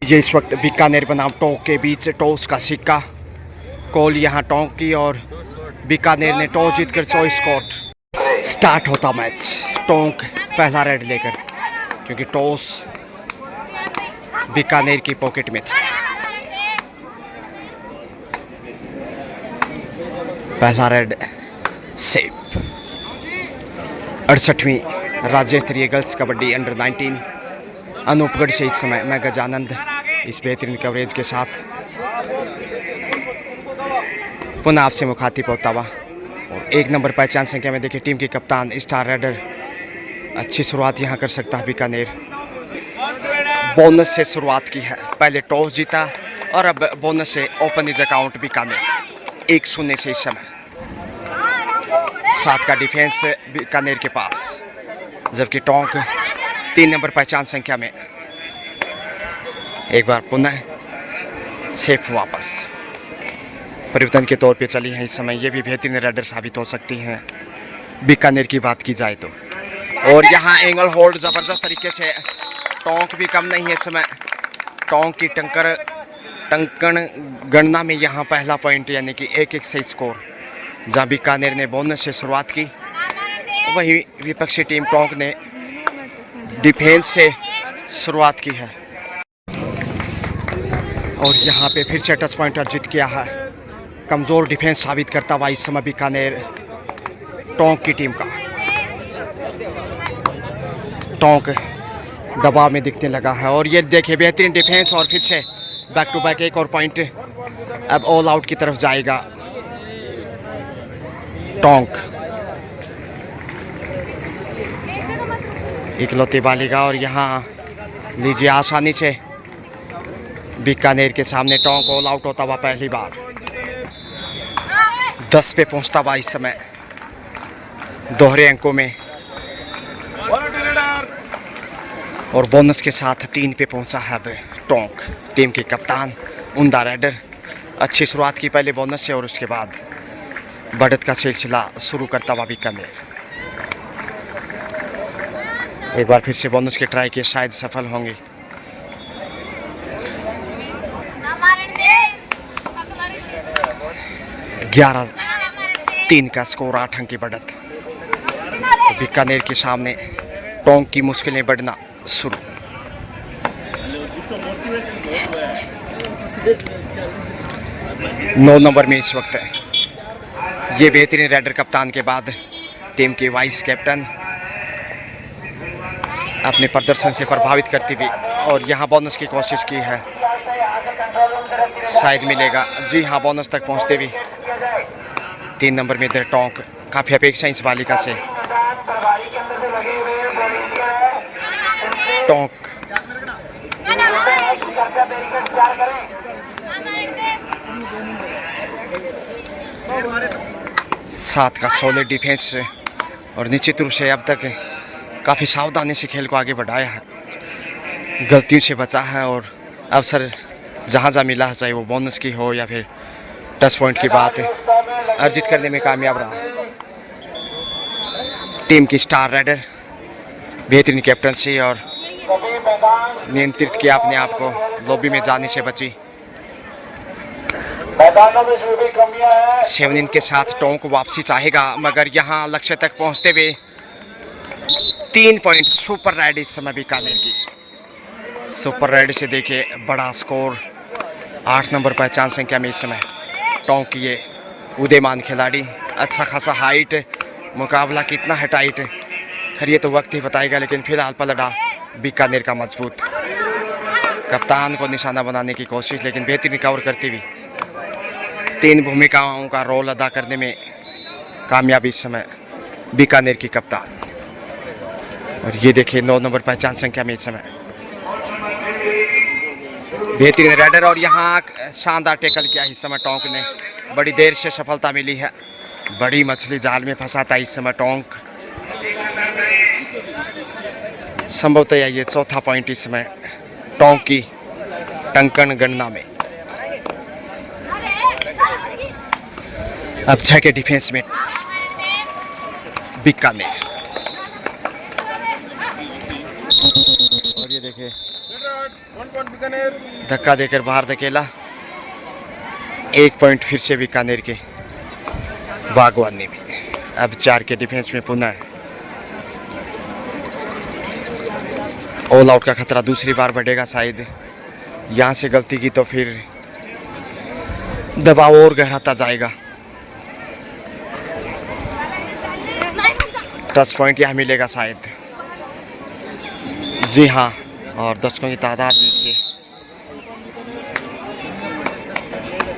ये इस वक्त बीकानेर बनाम टोंक के बीच टॉस का सिक्का। कॉल यहाँ टोंक की और बीकानेर ने टॉस जीतकर चॉइस कोर्ट। स्टार्ट होता मैच। टोंक पहला रेड लेकर, क्योंकि टॉस बीकानेर की पॉकेट में था। पहला रेड सेफ। 68वीं राज्य स्तरीय गर्ल्स कबड्डी अंडर 19 अनूपगढ़ से इस समय मैं गजानंद इस बेहतरीन कवरेज के साथ पुनः आपसे मुखातिब होता हुआ। और 1 नंबर पहचान संख्या में देखिए टीम के कप्तान स्टार रेडर। अच्छी शुरुआत यहाँ कर सकता है बीकानेर। बोनस से शुरुआत की है, पहले टॉस जीता और अब बोनस से ओपन इज अकाउंट बीकानेर 1-0 से इस समय। 7 का डिफेंस बीकानेर के पास, जबकि टोंक 3 नंबर पहचान संख्या में। एक बार पुनः सेफ वापस परिवर्तन के तौर पे चली हैं इस समय। ये भी बेहतरीन रेडर साबित हो सकती हैं बीकानेर की बात की जाए तो। और यहाँ एंगल होल्ड ज़बरदस्त तरीके से। टोंक भी कम नहीं है इस समय। टोंक की टंकण गणना में यहाँ पहला पॉइंट, यानी कि 1-1 से स्कोर। जहाँ बीकानेर ने बोनस से शुरुआत की, वही विपक्षी टीम टोंक ने डिफेंस से शुरुआत की है। और यहाँ पे फिर से टच पॉइंट अर्जित किया है। कमज़ोर डिफेंस साबित करता हुआ इस समय बीकानेर टोंक की टीम का। टोंक दबाव में दिखने लगा है और ये देखिए बेहतरीन डिफेंस और फिर से बैक टू बैक एक और पॉइंट। अब ऑल आउट की तरफ जाएगा टोंक। इकलौती बालिका और यहाँ लीजिए आसानी से बीकानेर के सामने टोंक ऑल आउट होता हुआ पहली बार। 10 पे पहुंचता हुआ इस समय दोहरे अंकों में, और बोनस के साथ 3 पे पहुंचा है अब टोंक। टीम के कप्तान उमदा रेडर। अच्छी शुरुआत की पहले बोनस से और उसके बाद बढ़त का सिलसिला शुरू करता हुआ बीकानेर। एक बार फिर से बोनस के ट्राई के शायद सफल होंगे। 11-3 का स्कोर, 8 अंक की बढ़त। तो बीकानेर के सामने टोंक की मुश्किलें बढ़ना शुरू। नौ नंबर में इस वक्त ये बेहतरीन रेडर कप्तान के बाद टीम के वाइस कैप्टन अपने प्रदर्शन से प्रभावित करती हुई, और यहाँ बोनस की कोशिश की है, शायद मिलेगा। जी हाँ, बोनस तक पहुँचते भी 3 नंबर में इधर टोंक। काफ़ी अपेक्षा इस बालिका से। टोंक 7 का सॉलिड डिफेंस और निश्चित रूप से अब तक काफ़ी सावधानी से खेल को आगे बढ़ाया है, गलतियों से बचा है और अवसर जहाँ जहाँ मिला है, चाहे वो बोनस की हो या फिर टच पॉइंट की बात, अर्जित करने में कामयाब रहा। टीम की स्टार रेडर बेहतरीन कैप्टनसी और नियंत्रित किया अपने आप को, लॉबी में जाने से बची। 7 के साथ टोंक वापसी चाहेगा, मगर यहाँ लक्ष्य तक पहुँचते हुए 3 पॉइंट। सुपर रेड इस समय बीकानेर की। सुपर रेड से देखिए बड़ा स्कोर। 8 नंबर पहचान संख्या में इस समय टोंक की ये उदयमान खिलाड़ी। अच्छा खासा हाइट, मुकाबला कितना है टाइट, खैर ये तो वक्त ही बताएगा, लेकिन फिलहाल पलड़ा बीकानेर का मजबूत। कप्तान को निशाना बनाने की कोशिश, लेकिन बेहतरीन कवर करती हुई 3 भूमिकाओं का रोल अदा करने में कामयाबी इस समय बीकानेर की कप्तान। और ये देखिए 9 नंबर पहचान संख्या में इस समय बेहतरीन रेडर, और यहाँ शानदार टैकल किया इस समय टोंक ने। बड़ी देर से सफलता मिली है। बड़ी मछली जाल में फंसा था इस समय टोंक। संभवतः ये 4था पॉइंट इस समय टोंक की टंकण गणना में। अब 6 के डिफेंस में बीकानेर। और ये देखिए धक्का देकर बाहर धकेला। 1 पॉइंट फिर से बीकानेर के बागवानी में। अब 4 के डिफेंस में पुनः ऑल आउट का खतरा दूसरी बार बढ़ेगा शायद। यहाँ से गलती की तो फिर दबाव और गहराता जाएगा। टच पॉइंट यहाँ मिलेगा शायद। जी हाँ, और दर्शकों की तादाद देखिए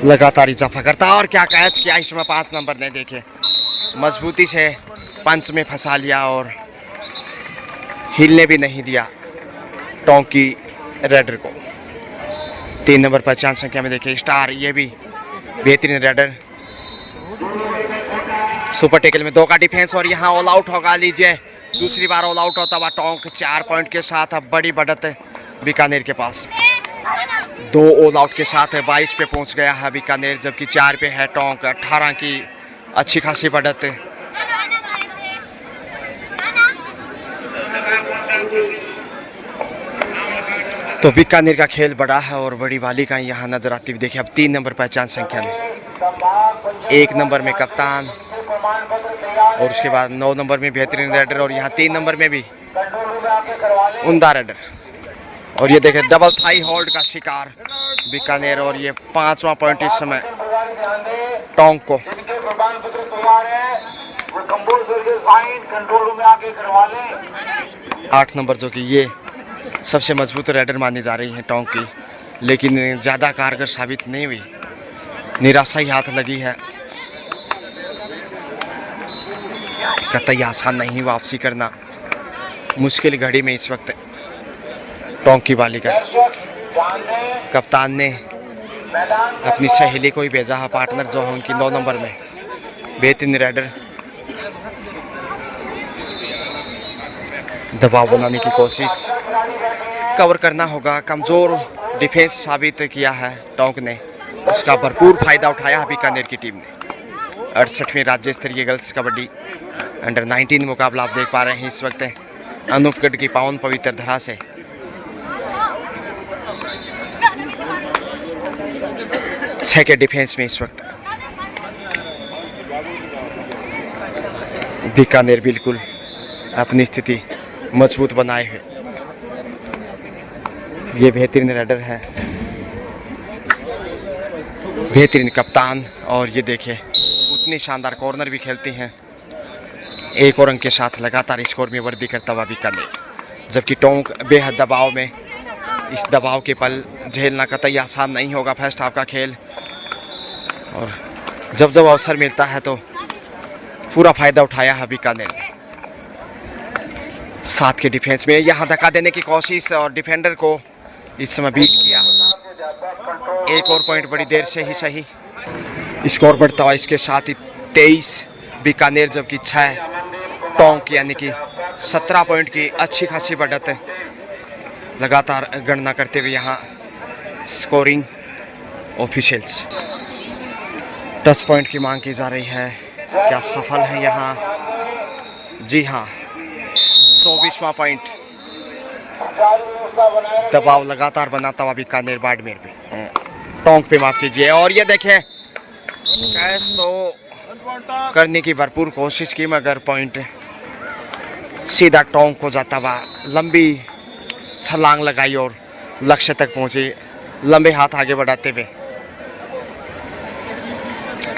लगातार इजाफा करता है। और क्या कैच किया इसमें 5 नंबर ने, देखे मजबूती से पंच में फंसा लिया और हिलने भी नहीं दिया टोंकी रेडर को। 3 नंबर पहचान संख्या में देखिए स्टार, ये भी बेहतरीन रेडर। सुपर टेकल में 2 का डिफेंस और यहाँ ऑल आउट होगा। लीजिए दूसरी बार ऑल आउट होता हुआ टोंक 4 पॉइंट के साथ। अब बड़ी बढ़त है बीकानेर के पास। 2 ऑल आउट के साथ 22 पे पहुंच गया है बीकानेर, जबकि 4 पे है टोंक। 18 की अच्छी खासी बढ़त है। तो बीकानेर का खेल बड़ा है और बड़ी वाली का यहाँ नजर आती हुई देखिए। अब 3 नंबर पहचान संख्या में, 1 नंबर में कप्तान और उसके बाद 9 नंबर में बेहतरीन रेडर और यहाँ 3 नंबर में भी उमदा रेडर। और ये देखें डबल थाई होल्ड का शिकार बीकानेर। और ये 5वां पॉइंट इस समय टोंक को। 8 नंबर जो कि ये सबसे मजबूत रेडर मानी जा रही है टोंक की, लेकिन ज़्यादा कारगर साबित नहीं हुई। निराशा ही हाथ लगी है। कतई आसान नहीं वापसी करना मुश्किल घड़ी में इस वक्त टोंक की बालिका। कप्तान ने अपनी सहेली को ही भेजा है, पार्टनर जो है उनकी 9 नंबर में बेहतरीन रेडर। दबाव बनाने की कोशिश, कवर करना होगा। कमज़ोर डिफेंस साबित किया है टोंक ने, उसका भरपूर फायदा उठाया है बीकानेर की टीम ने। 68वें राज्य स्तरीय गर्ल्स कबड्डी अंडर 19 मुकाबला आप देख पा रहे हैं इस वक्त अनूपगढ़ की पावन पवित्र धरा से। छह के डिफेंस में इस वक्त बीकानेर बिल्कुल अपनी स्थिति मजबूत बनाए हुए। ये बेहतरीन रेडर है, बेहतरीन कप्तान। और ये देखिए उतनी शानदार कॉर्नर भी खेलती हैं। 1 और अंक के साथ लगातार स्कोर में वृद्धि करता हुआ बीकानेर, जबकि टोंक बेहद दबाव में। इस दबाव के पल झेलना कतई आसान नहीं होगा फर्स्ट हाफ का खेल। और जब जब अवसर मिलता है तो पूरा फायदा उठाया है बीकानेर ने। 7 के डिफेंस में यहाँ धक्का देने की कोशिश और डिफेंडर को इस समय बीट किया। 1 और पॉइंट बड़ी देर से ही सही। स्कोर बढ़ता हुआ इसके साथ ही 23 बीकानेर, जबकि 6 टोंक, यानी कि 17 पॉइंट की अच्छी खासी बढ़त है। लगातार गणना करते हुए यहाँ स्कोरिंग ऑफिशियल्स टच पॉइंट की मांग की जा रही है। क्या सफल है यहाँ? जी हाँ, 24वां पॉइंट। दबाव लगातार बनाता हुआ बीकानेर बाड़मेर पे, टोंक पे माफ कीजिए। और ये देखें कैच तो करने की भरपूर कोशिश की, मगर पॉइंट सीधा टोंक को जाता हुआ। लंबी छलांग लगाई और लक्ष्य तक पहुंची लंबे हाथ आगे बढ़ाते हुए।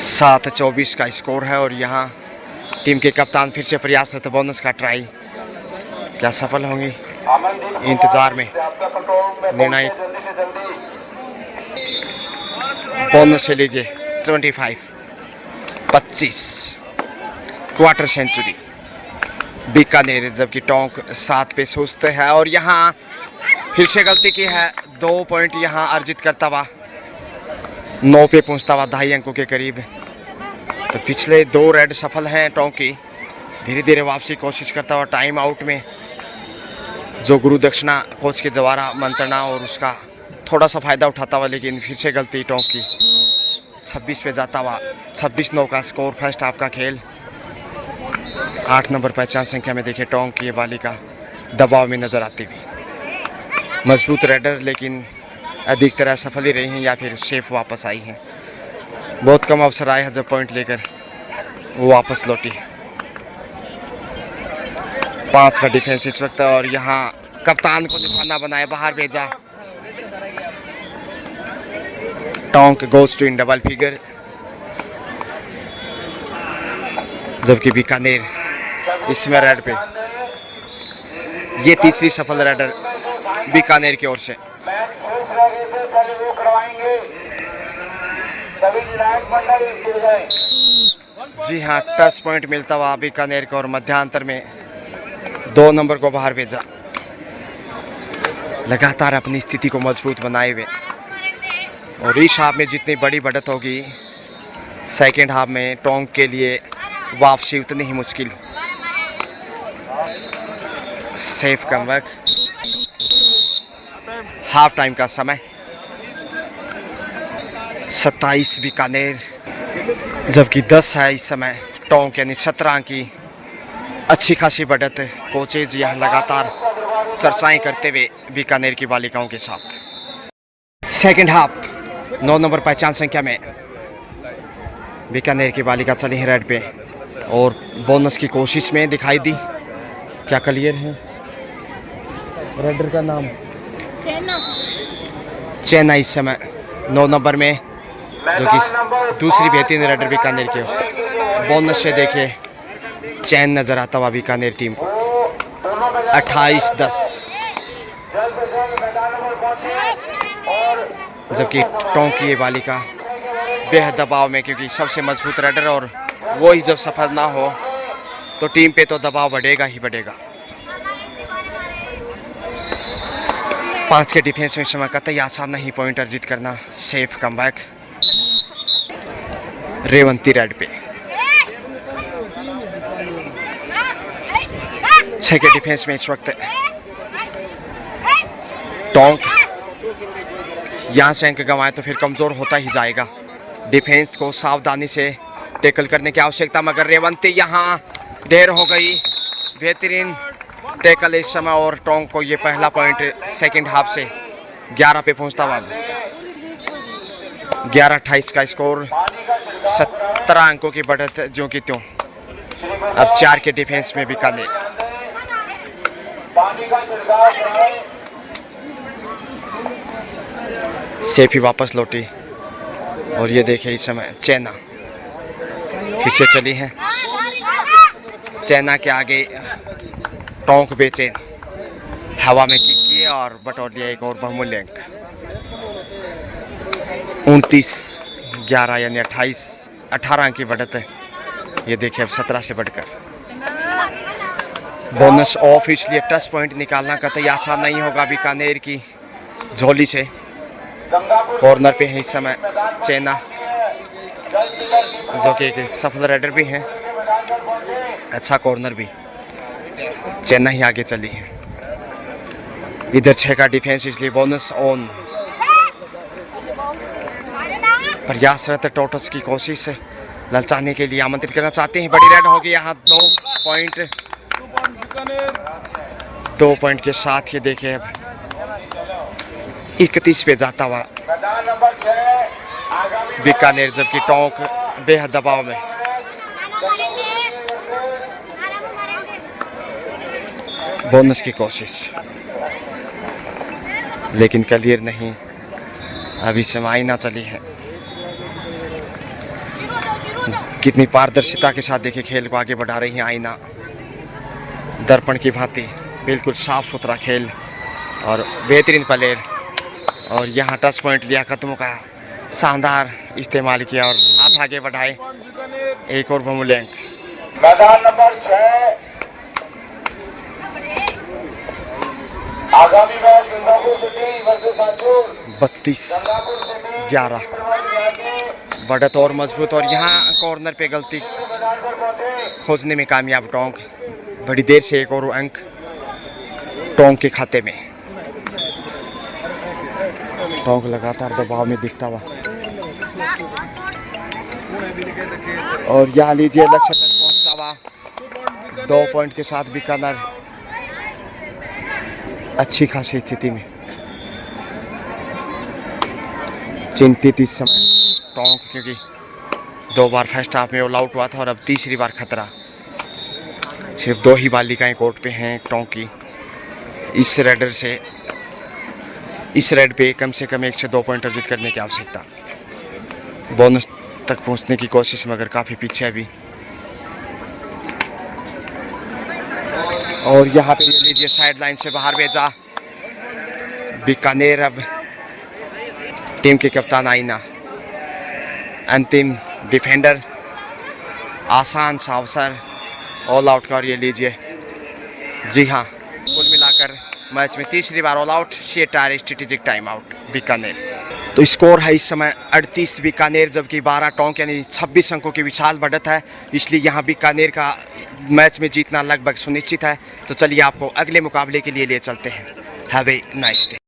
7-24 का स्कोर है। और यहाँ टीम के कप्तान फिर से प्रयासरत, बोनस का ट्राई क्या सफल होंगी? इंतजार में निर्णायक बोनस से लीजिए 25 क्वार्टर सेंचुरी बीकानेर, जबकि टोंक 7 पे सुस्त है। और यहाँ फिर से गलती की है। 2 पॉइंट यहाँ अर्जित करता हुआ 9 पे पहुँचता हुआ 2.5 अंकों के करीब। तो पिछले 2 रेड सफल हैं टोंक की। धीरे धीरे वापसी कोशिश करता हुआ टाइम आउट में जो गुरु दक्षिणा कोच के द्वारा मंत्रणा और उसका थोड़ा सा फायदा उठाता हुआ, लेकिन फिर से गलती टोंक की। 26 पे जाता हुआ 26-9 का स्कोर फर्स्ट हाफ का खेल। 8 नंबर पहचान संख्या में देखिए टोंक की ये बालिका दबाव में नजर आती हुई। मजबूत रेडर, लेकिन अधिकतर असफल ही रही हैं या फिर सेफ वापस आई हैं। बहुत कम अवसर आए हैं जब पॉइंट लेकर वो वापस लौटी। 5 का डिफेंस इस वक्त, और यहाँ कप्तान को निशाना बनाए बाहर भेजा। टोंक गोज टू इन डबल फिगर, जबकि बीकानेर इसमें रेड पे। ये तीसरी सफल रेडर बीकानेर की ओर से। जी हाँ, टच पॉइंट मिलता हुआ बीकानेर को, और मध्यांतर में 2 नंबर को बाहर भेजा। लगातार अपनी स्थिति को मजबूत बनाए हुए, और इस हाफ में जितनी बड़ी बढ़त होगी, सेकेंड हाफ में टोंक के लिए वापसी उतनी ही मुश्किल। Safe comeback. हाफ टाइम का समय 27 बीकानेर, जबकि 10 है इस समय टोंक, यानी 17 की अच्छी खासी बढ़त। कोचेज यह लगातार चर्चाएं करते हुए बीकानेर की बालिकाओं के साथ। सेकेंड हाफ 9 नंबर पहचान संख्या में बीकानेर की बालिका चली है रेड पे, और बोनस की कोशिश में दिखाई दी। क्या क्लियर है रेडर का नाम? चैना इस समय 9 नंबर में, जो कि दूसरी बेहतरीन रेडर बीकानेर के। बोनस से देखे चैन नजर आता हुआ बीकानेर टीम को। 28-10, जबकि टोंक की ये बालिका बेहद दबाव में, क्योंकि सबसे मजबूत रेडर, और वो ही जब सफल ना हो तो टीम पे तो दबाव बढ़ेगा ही बढ़ेगा। 5 के डिफेंस में समय कतई आसान नहीं पॉइंट अर्जित करना। Safe comeback. रेवंती रेड पे। 6 के डिफेंस में इस वक्त टोंक यहाँ से अंक गंवाए तो फिर कमजोर होता ही जाएगा। डिफेंस को सावधानी से टैकल करने की आवश्यकता, मगर रेवंती यहाँ देर हो गई। बेहतरीन टैकल इस समय, और टोंक को ये पहला पॉइंट सेकंड हाफ से 11 पे पहुंचता हुआ। 11-28 का स्कोर, 17 अंकों की बढ़त जो कि त्यों। अब 4 के डिफेंस में बीकानेर। सेफी वापस लौटी, और ये देखिए इस समय चैना फिर से चली है। चैना के आगे टोंक बेचैन, हवा में किक किया और बटोर लिया एक और बहुमूल्य अंक। 29-11 यानी 18 अंक की बढ़त है। ये देखिए अब 17 से बढ़कर। बोनस ऑफ, इसलिए टच पॉइंट निकालना कतई आसान नहीं होगा बीकानेर की झोली से। कॉर्नर पे है इस समय चैना, जो कि एक सफल रेडर भी हैं। अच्छा कॉर्नर भी, चैना ही आगे चली है। इधर 6 का डिफेंस, इसलिए बोनस ऑन। प्रयासरत टोटस की कोशिश ललचाने के लिए आमंत्रित करना चाहते हैं। बड़ी रेड होगी यहाँ। 2 पॉइंट के साथ ये देखिए अब 31 पे जाता हुआ बीकानेर, जबकि टोंक बेहद दबाव में। बोनस की कोशिश, लेकिन क्लियर नहीं। अभी समाई ना चली है। कितनी पारदर्शिता के साथ देखिए खेल को आगे बढ़ा रही हैं आईना, दर्पण की भांति। बिल्कुल साफ सुथरा खेल और बेहतरीन प्लेयर। और यहाँ टच पॉइंट लिया, कदमों का शानदार इस्तेमाल किया और हाथ आगे बढ़ाए। एक और बहुमूल्य अंक। मैदान नंबर 6 आगामी मैच गंगापुर सिटी वर्सेस आंचूर। 32-11 बढ़त और मजबूत। और यहाँ कॉर्नर पे गलती खोजने में कामयाब टोंक। बड़ी देर से एक और अंक टोंक के खाते में। टोंक लगातार दबाव में दिखता हुआ। और यहाँ लीजिए लक्ष्य तक पहुंचता हुआ 2 पॉइंट के साथ बीकानेर अच्छी खासी स्थिति में। चिंतित इस समय टोंक, क्योंकि 2 बार फर्स्ट हाफ में ऑल आउट हुआ था और अब तीसरी बार खतरा। सिर्फ 2 ही बालिकाएं कोर्ट पे हैं टोंक की। इस रेडर से, इस रेड पे कम से कम 1 से 2 पॉइंट अर्जित करने की आवश्यकता। बोनस तक पहुंचने की कोशिश मगर काफ़ी पीछे अभी। और यहाँ पे लीजिए साइड लाइन से बाहर भेजा बीकानेर। अब टीम के कप्तान आईना, अंतिम डिफेंडर, आसान सा अवसर ऑल आउट का। और ये लीजिए, जी हाँ, कुल मिलाकर मैच में तीसरी बार ऑल आउट। शेटार स्ट्रेटेजिक टाइम आउट बीकानेर। तो स्कोर है इस समय 38 बीकानेर, जबकि 12 टोंक, यानी 26 अंकों की विशाल बढ़त है। इसलिए यहाँ बीकानेर का मैच में जीतना लगभग सुनिश्चित है। तो चलिए आपको अगले मुकाबले के लिए चलते हैं। Have a nice day.